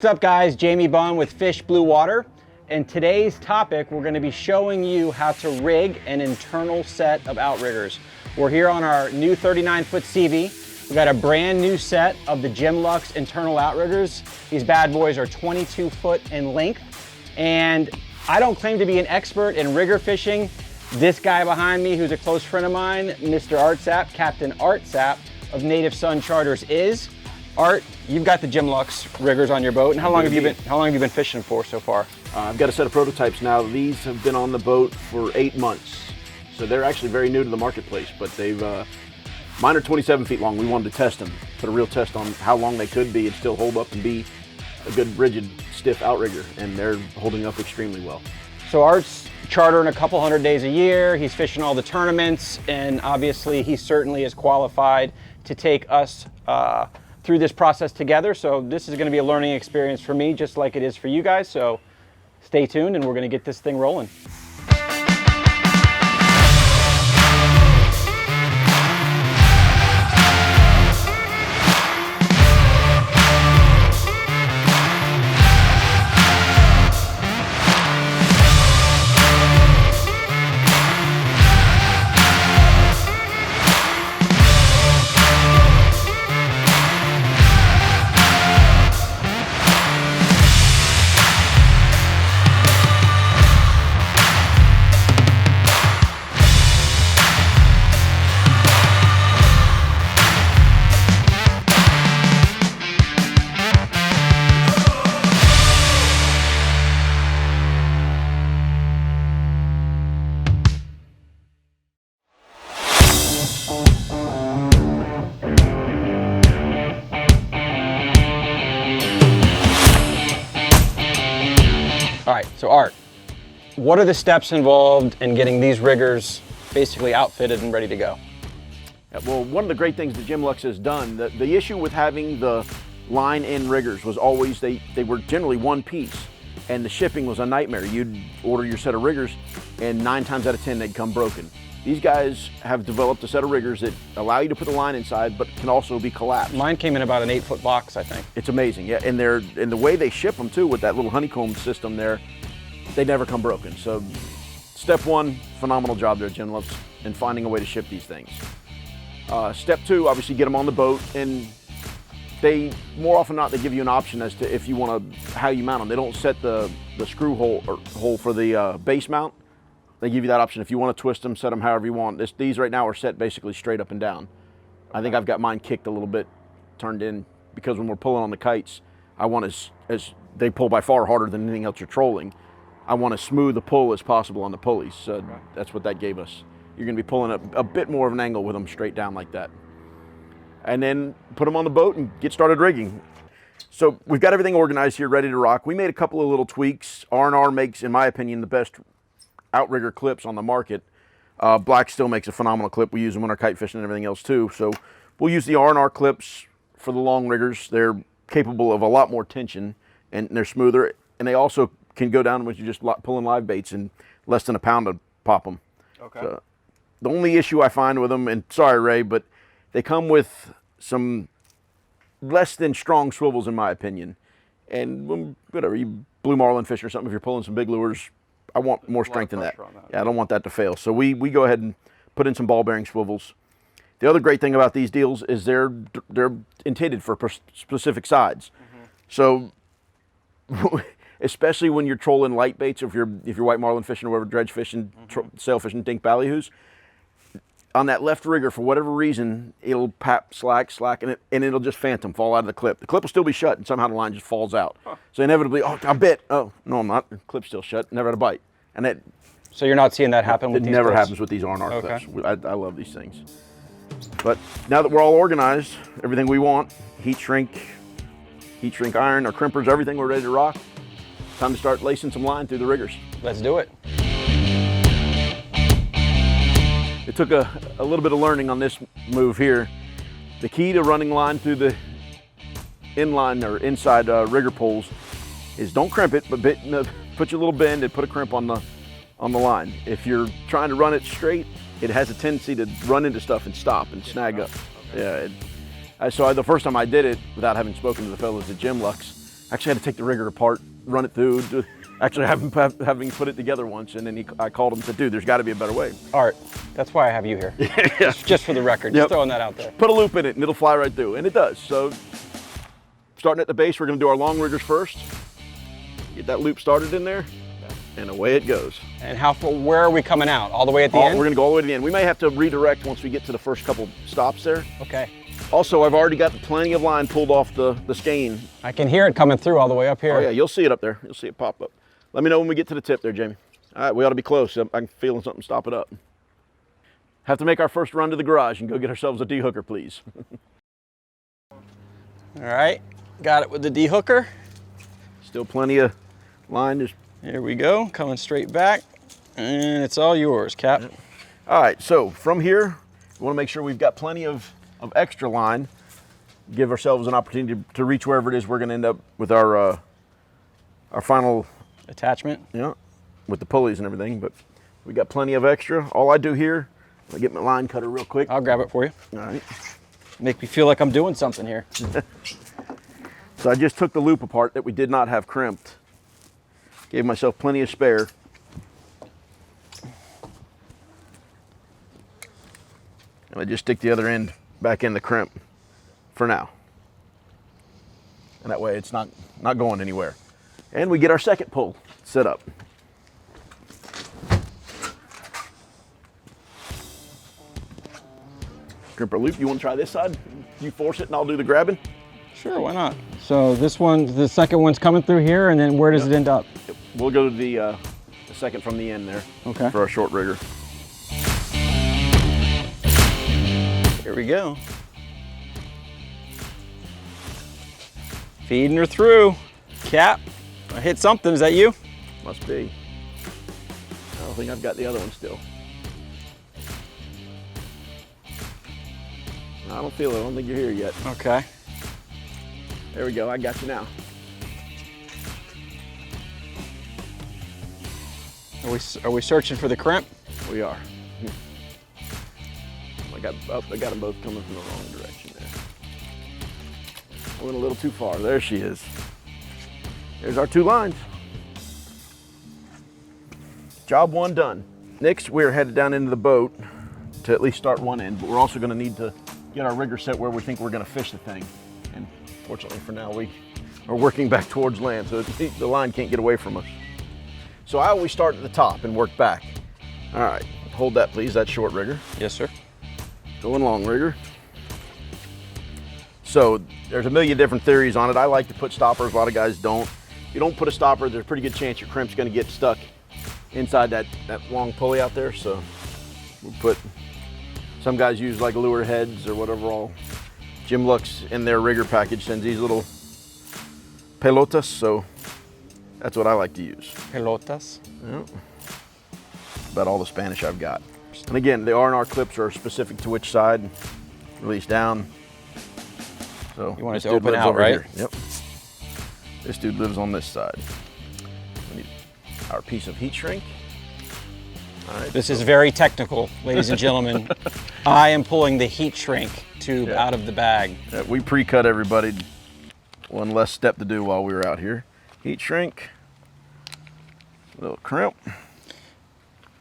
What's up guys, Jamie Bond with Fish Bluewater, and today's topic we're going to be showing you how to rig an internal set of outriggers. We're here on our new 39-foot SeaVee. We got a brand new set of the Gemlux internal outriggers. These bad boys are 22 foot in length, and I don't claim to be an expert in rigger fishing. This guy behind me, who's a close friend of mine, Mr. Art Sapp, Captain Art Sapp of Native Sun Charters is. Art, you've got the Gemlux riggers on your boat, and how long have you been fishing for so far? I've got a set of prototypes now. These have been on the boat for 8 months, so they're actually very new to the marketplace. But they've mine are 27 feet long. We wanted to test them, put a real test on how long they could be and still hold up and be a good, rigid, stiff outrigger, and they're holding up extremely well. So Art's chartering a couple hundred days a year. He's fishing all the tournaments, and obviously he certainly is qualified to take us through this process together. So this is going to be a learning experience for me, just like it is for you guys. So stay tuned and we're going to get this thing rolling. All right, so Art, what are the steps involved in getting these riggers basically outfitted and ready to go? Well, one of the great things that Gemlux has done, the issue with having the line in riggers was always they were generally one piece, and the shipping was a nightmare. You'd order your set of riggers, and 9 times out of 10 they'd come broken. These guys have developed a set of riggers that allow you to put the line inside, but can also be collapsed. Mine came in about an 8-foot box, I think. It's amazing, yeah. And the way they ship them too, with that little honeycomb system there, they never come broken. So, step 1, phenomenal job there, Gemlux, in finding a way to ship these things. Step 2, obviously get them on the boat, and they more often than not they give you an option as to if you want to how you mount them. They don't set the screw hole for the base mount. They give you that option if you want to twist them, set them however you want. These right now are set basically straight up and down. I think I've got mine kicked a little bit, turned in, because when we're pulling on the kites, I want as they pull by far harder than anything else you're trolling. I want as smooth a pull as possible on the pulleys. So that's what that gave us. You're going to be pulling a bit more of an angle with them straight down like that. And then put them on the boat and get started rigging. So we've got everything organized here, ready to rock. We made a couple of little tweaks. R&R makes, in my opinion, the best outrigger clips on the market. Black still makes a phenomenal clip. We use them when our kite fishing and everything else too. So we'll use the R&R clips for the long riggers. They're capable of a lot more tension, and they're smoother, and they also can go down when you're just pulling live baits in less than a pound to pop them. Okay. So the only issue I find with them, and sorry Ray, but they come with some less than strong swivels in my opinion. And whatever, you blue marlin fish or something, if you're pulling some big lures, I want more strength in that. Yeah, I don't want that to fail. So we go ahead and put in some ball bearing swivels. The other great thing about these deals is they're intended for specific sides. So especially when you're trolling light baits, if you're white marlin fishing or whatever, dredge fishing, sail fishing, dink ballyhoos, on that left rigger, for whatever reason, it'll pap, slack, and it'll just phantom, fall out of the clip. The clip will still be shut, and somehow the line just falls out. So inevitably, oh, I bit. Oh, no, I'm not. The clip's still shut. Never had a bite. And that. So you're not seeing that happen with these? It never happens with these R&R clips. I love these things. But now that we're all organized, everything we want, heat shrink iron, our crimpers, everything, we're ready to rock. Time to start lacing some line through the riggers. Let's do it. It took a little bit of learning on this move here. The key to running line through the inline or inside rigger poles is don't crimp it, but put your little bend and put a crimp on the line. If you're trying to run it straight, it has a tendency to run into stuff and stop and snag up. Okay. Yeah. So the first time I did it, without having spoken to the fellows at Gemlux, Actually had to take the rigger apart, run it through. Actually having put it together once, and then I called him and said, dude, there's gotta be a better way. Art, that's why I have you here. Yeah. Just for the record, just throwing that out there. Put a loop in it and it'll fly right through, and it does. So starting at the base, we're gonna do our long riggers first. Get that loop started in there, and away it goes. And where are we coming out? All the way at the end? We're gonna go all the way to the end. We may have to redirect once we get to the first couple stops there. Okay. Also, I've already got plenty of line pulled off the skein. I can hear it coming through all the way up here. Oh yeah, you'll see it up there. You'll see it pop up. Let me know when we get to the tip there, Jamie. All right, we ought to be close. I'm feeling something stop it up. Have to make our first run to the garage and go get ourselves a D-hooker, please. All right, got it with the D-hooker. Still plenty of line. Just here we go, coming straight back. And it's all yours, Cap. Yeah. All right, so from here, we want to make sure we've got plenty of extra line. Give ourselves an opportunity to reach wherever it is we're going to end up with our final attachment. Yeah, with the pulleys and everything, but we got plenty of extra. All I do here, I get my line cutter real quick. I'll grab it for you. All right. Make me feel like I'm doing something here. So I just took the loop apart that we did not have crimped. Gave myself plenty of spare. And I just stick the other end back in the crimp for now. And that way it's not going anywhere. And we get our second pull set up. Crimper loop, you want to try this side? You force it and I'll do the grabbing? Sure, why not? So this one, the second one's coming through here, and then where does it end up? We'll go to the second from the end there. Okay. For our short rigger. Here we go. Feeding her through. Cap, I hit something, is that you? Must be. I don't think I've got the other one still. I don't feel it, I don't think you're here yet. Okay. There we go, I got you now. Are we searching for the crimp? We are. I got them both coming from the wrong direction there. I went a little too far. There she is. There's our two lines. Job one done. Next, we're headed down into the boat to at least start one end, but we're also going to need to get our rigger set where we think we're going to fish the thing. And fortunately for now, we are working back towards land, so the line can't get away from us. So I always start at the top and work back. All right, hold that please, that's short rigger. Yes, sir. Going long rigger. So there's a million different theories on it. I like to put stoppers, a lot of guys don't. If you don't put a stopper, there's a pretty good chance your crimp's gonna get stuck inside that long pulley out there. So we'll put, some guys use like lure heads or whatever. All Gemlux in their rigger package sends these little pelotas, so that's what I like to use. Pelotas? Yeah. About all the Spanish I've got. And again, the R&R clips are specific to which side, release down. So you want it to open out, right? Here. Yep. This dude lives on this side. We need our piece of heat shrink. All right, this is very technical, ladies and gentlemen. I am pulling the heat shrink tube out of the bag. Yeah, we pre-cut everybody. One less step to do while we were out here. Heat shrink, a little crimp.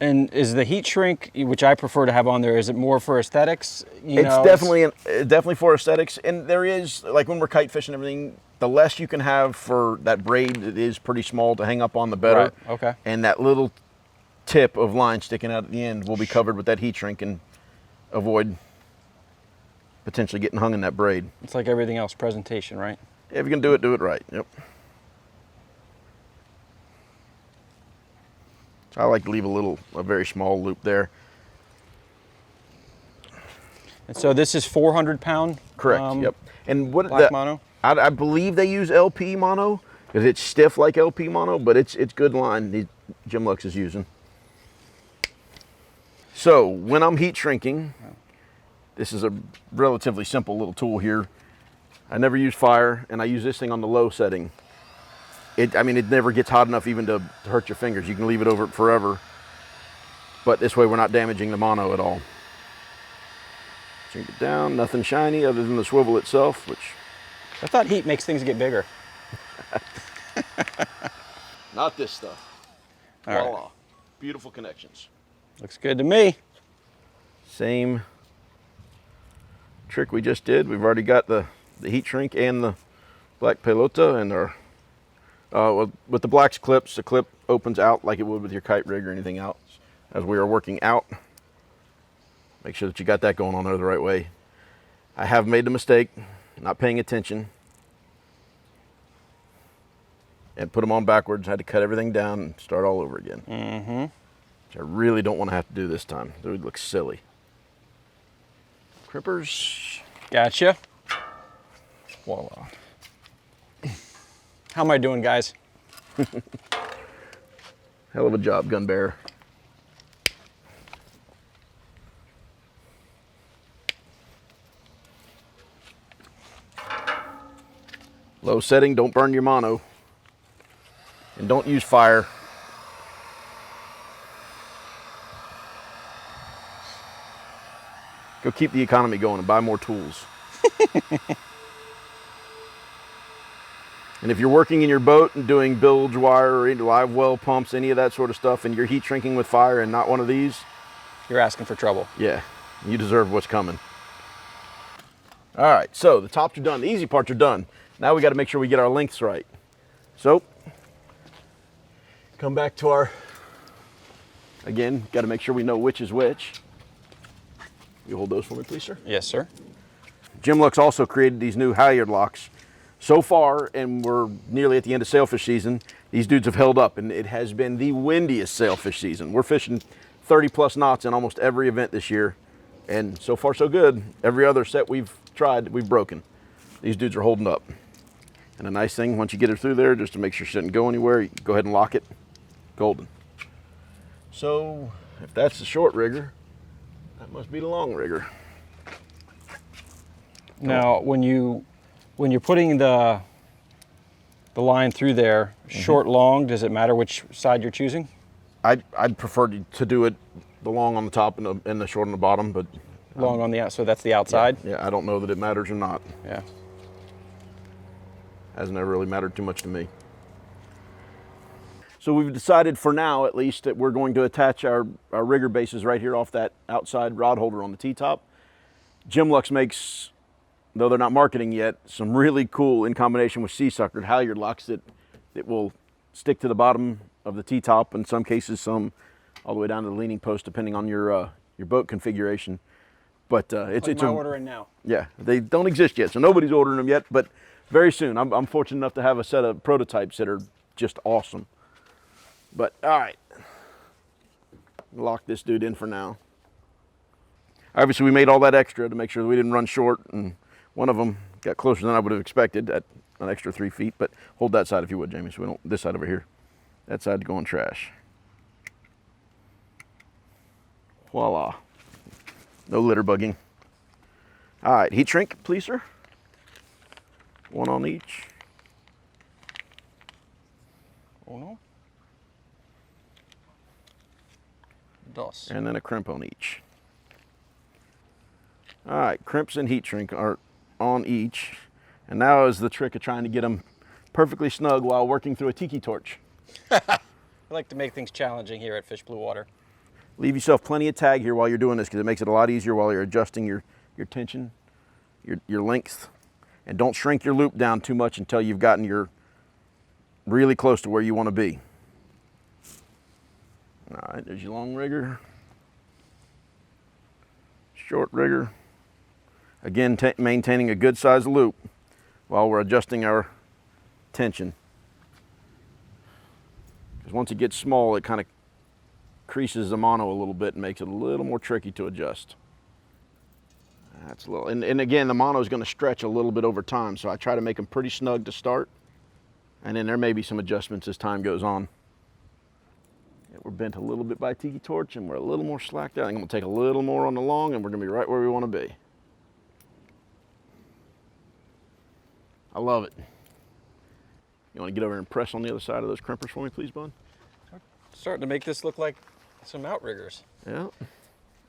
And is the heat shrink, which I prefer to have on there, is it more for aesthetics? It's definitely for aesthetics. And there is, like when we're kite fishing and everything, the less you can have for that braid, it is pretty small to hang up on, the better. Right. Okay. And that little tip of line sticking out at the end will be covered with that heat shrink and avoid potentially getting hung in that braid. It's like everything else, presentation, right? If you can do it right. Yep. So I like to leave a very small loop there. And so this is 400 pound? Correct, yep. And what black mono? I believe they use LP mono because it's stiff like LP mono, but it's good line the Gemlux is using. So when I'm heat shrinking, this is a relatively simple little tool here. I never use fire, and I use this thing on the low setting. It never gets hot enough even to hurt your fingers. You can leave it over it forever, but this way we're not damaging the mono at all. Shrink it down, nothing shiny other than the swivel itself, which... I thought heat makes things get bigger. Not this stuff. All right. Voila. Beautiful connections. Looks good to me. Same trick we just did. We've already got the heat shrink and the black pelota, and our with the black clips, the clip opens out like it would with your kite rig or anything else. As we are working out, make sure that you got that going on there the right way. I have made the mistake not paying attention and put them on backwards. Had to cut everything down and start all over again. Mm-hmm. Which I really don't want to have to do this time. It would look silly. Crippers. Gotcha. Voila. How am I doing, guys? Hell of a job, gun bearer. Low setting, don't burn your mono. And don't use fire. Go keep the economy going and buy more tools. And if you're working in your boat and doing bilge wire or live well pumps, any of that sort of stuff, and you're heat shrinking with fire and not one of these, You're asking for trouble. yeah, you deserve what's coming. All right, so the tops are done. The easy parts are done. Now we got to make sure we get our lengths right. So, come back to our, again, got to make sure we know which is which. You hold those for me, please, sir? Yes, sir. Gemlux also created these new halyard locks. So far, and we're nearly at the end of sailfish season, these dudes have held up, and it has been the windiest sailfish season. We're fishing 30 plus knots in almost every event this year, and so far so good. Every other set we've tried, we've broken. These dudes are holding up. And a nice thing, once you get her through there, just to make sure she doesn't go anywhere, you go ahead and lock it. Golden. So, if that's the short rigger, that must be the long rigger. Now, when you're putting the line through there, short, long, does it matter which side you're choosing? I'd prefer to do it the long on the top and the short on the bottom, but Long on the out, so that's the outside? yeah, I don't know that it matters or not. Yeah. Hasn't ever really mattered too much to me. So we've decided for now, at least, that we're going to attach our rigger bases right here off that outside rod holder on the T-top. Gemlux makes, though they're not marketing yet, some really cool, in combination with sea-suckered halyard locks that will stick to the bottom of the T-top, in some cases some all the way down to the leaning post, depending on your boat configuration. But it's ordering now. Yeah, they don't exist yet, so nobody's ordering them yet, but very soon. I'm fortunate enough to have a set of prototypes that are just awesome. But all right, lock this dude in for now. Obviously, we made all that extra to make sure that we didn't run short, and one of them got closer than I would have expected at an extra 3 feet. But hold that side if you would, Jamie, so we don't, this side over here. That side to go in trash. Voila. No litter bugging. All right, heat shrink, please, sir. One on each. Uno. Dos. And then a crimp on each. All right, crimps and heat shrink are on each. And now is the trick of trying to get them perfectly snug while working through a tiki torch. I like to make things challenging here at Fish Bluewater. Leave yourself plenty of tag here while you're doing this, because it makes it a lot easier while you're adjusting your tension, your length. And don't shrink your loop down too much until you've gotten your really close to where you want to be. All right, there's your long rigger. Short rigger. Again, maintaining a good size loop while we're adjusting our tension. Because once it gets small, it kind of creases the mono a little bit and makes it a little more tricky to adjust. That's a little, and again, the mono is going to stretch a little bit over time, so I try to make them pretty snug to start, and then there may be some adjustments as time goes on. Yeah, we're bent a little bit by tiki torch, and we're a little more slacked out. I'm going to take a little more on the long, and we're going to be right where we want to be. I love it. You want to get over and press on the other side of those crimpers for me, please, bud? Starting to make this look like some outriggers. Yeah.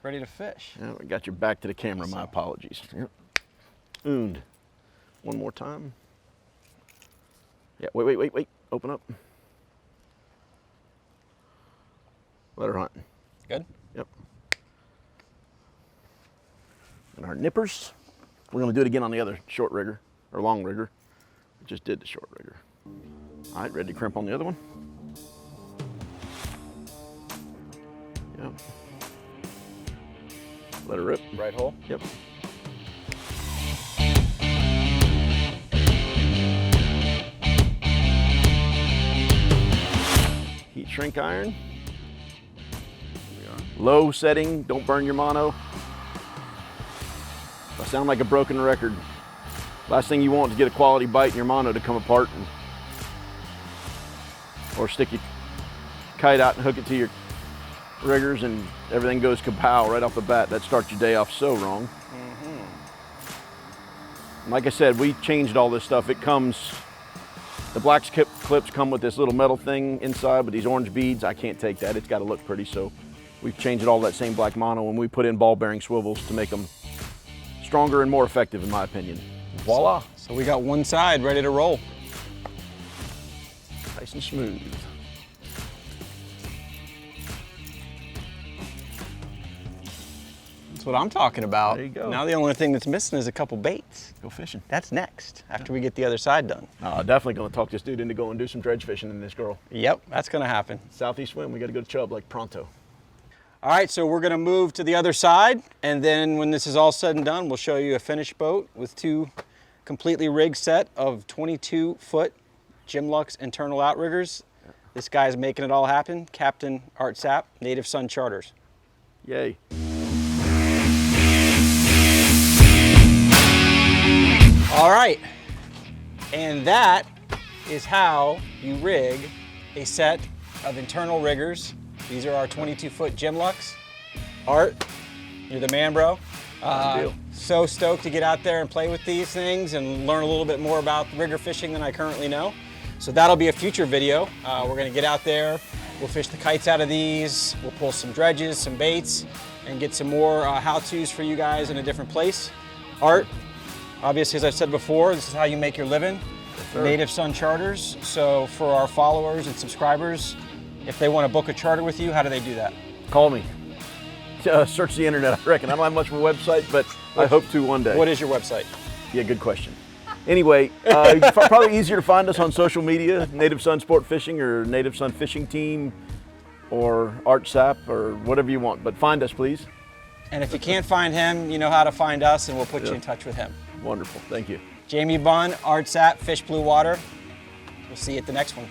Ready to fish. Yeah, I got your back to the camera, my apologies. Yep. Und. One more time. Yeah, wait. Open up. Let her hunt. Good? Yep. And our nippers, we're gonna do it again on the other short rigger, or long rigger. We just did the short rigger. All right, ready to crimp on the other one? Yep. Let her rip. Right hole? Yep. Heat shrink iron. Low setting, don't burn your mono. I sound like a broken record. Last thing you want is get a quality bite in your mono to come apart, or stick your kite out and hook it to your riggers and everything goes kapow right off the bat. That starts your day off so wrong. Like I said, we changed all this stuff. It comes, the black clips come with this little metal thing inside with these orange beads. I can't take that, it's gotta look pretty, so we've changed it all that same black mono, and we put in ball bearing swivels to make them stronger and more effective, in my opinion. Voila. So we got one side ready to roll. Nice and smooth. That's what I'm talking about. There you go. Now the only thing that's missing is a couple baits. Go fishing. That's next, after we get the other side done. Definitely gonna talk this dude into going and do some dredge fishing in this girl. Yep, that's gonna happen. Southeast wind, we gotta go to Chubb like pronto. All right, so we're gonna move to the other side, and then when this is all said and done, we'll show you a finished boat with two completely rigged set of 22-foot Gemlux internal outriggers. This guy's making it all happen, Captain Art Sapp, Native Sun Charters. Yay. All right, and that is how you rig a set of internal riggers. These are our 22-foot Gemlux. Art, you're the man, bro. So stoked to get out there and play with these things and learn a little bit more about rigger fishing than I currently know. So that'll be a future video. We're gonna get out there, we'll fish the kites out of these, we'll pull some dredges, some baits, and get some more how-tos for you guys in a different place. Art, obviously, as I've said before, this is how you make your living. Sure. Native Sun Charters. So for our followers and subscribers, if they want to book a charter with you, how do they do that? Call me. Search the internet, I reckon. I don't have much of a website, but I hope to one day. What is your website? Yeah, good question. Anyway, probably easier to find us on social media, Native Sun Sport Fishing or Native Sun Fishing Team or Art Sapp or whatever you want, but find us, please. And if you can't find him, you know how to find us, and we'll put you in touch with him. Wonderful, thank you. Jamie Bunn, Art Sapp, Fish Blue Water. We'll see you at the next one.